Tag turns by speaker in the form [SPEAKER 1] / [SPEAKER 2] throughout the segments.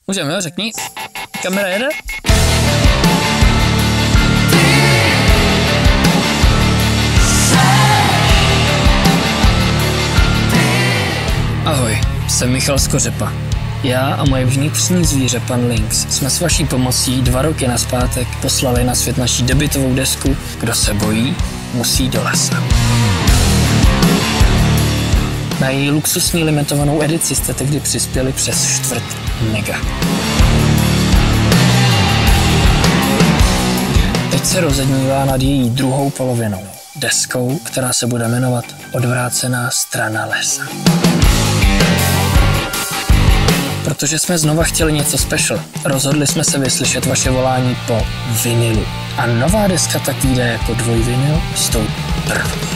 [SPEAKER 1] Můžeme, jo, řekni. Kamera jede? Ahoj, jsem Michal Skořepa. Já a moje vnitřní zvíře, pan Lynx, jsme s vaší pomocí 2 roky nazpátek poslali na svět naší debutovou desku Kdo se bojí, musí do lesa. Na její luxusní limitovanou edici jste tehdy přispěli přes 1/4 mega. Teď se rozednívá nad její druhou polovinou, deskou, která se bude jmenovat Odvrácená strana lesa. Protože jsme znova chtěli něco special, rozhodli jsme se vyslyšet vaše volání po vinilu. A nová deska tak vyjde jako dvojvinyl s tou první.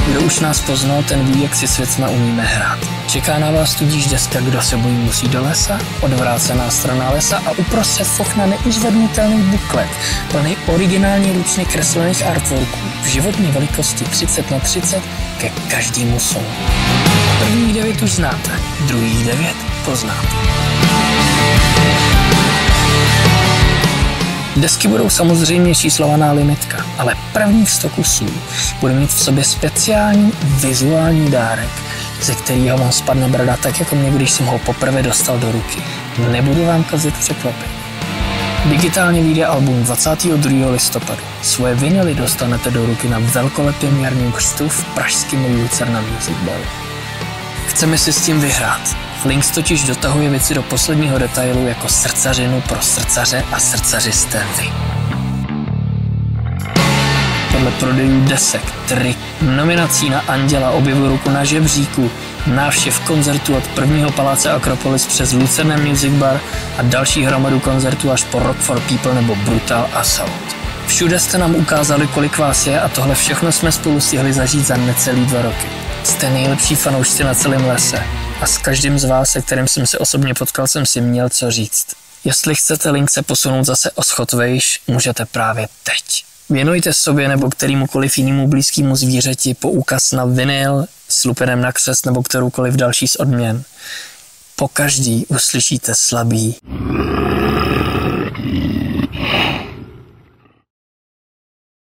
[SPEAKER 1] Kdo už nás poznal, ten ví, jak si svět jsme umíme hrát. Čeká na vás tudíž deska Kdo se bojí, musí do lesa, Odvrácená strana lesa a uprostřed fochna neuzvednutelný buklet, plný originálně ručně kreslených artworků v životní velikosti 30x30 ke každému songu. Prvních 9 už znáte, druhých 9 poznáte. Desky budou samozřejmě číslovaná limitka, ale prvních 100 kusů bude mít v sobě speciální vizuální dárek, ze kterého vám spadne brada tak jako mě, když jsem ho poprvé dostal do ruky. Nebudu vám kazit překvapení. Digitálně vyjde album 22. listopadu. Svoje vinily dostanete do ruky na velkolepém jarním křtu v pražském Lucerna Music Baru. Chceme si s tím vyhrát. Lynx totiž dotahuje věci do posledního detailu jako srdcařinu pro srdcaře a srdcaři jste vy. Podle prodejů desek, trik, nominací na Anděla, objevu roku na žebříku, návštěv koncertů od prvního paláce Akropolis přes Lucerna Music Bar a další hromadu koncertů až po Rock for People nebo Brutal Assault. Všude jste nám ukázali, kolik vás je a tohle všechno jsme spolu stihli zažít za necelý 2 roky. Jste nejlepší fanoušci na celém lese a s každým z vás, se kterým jsem se osobně potkal, jsem si měl co říct. Jestli chcete Lynxe posunout zase o schod vejš, můžete právě teď. Věnujte sobě nebo kterémukoliv jinému blízkému zvířeti poukaz na vinyl s lupenem na křest nebo kteroukoliv další z odměn. Pokaždý uslyšíte slabý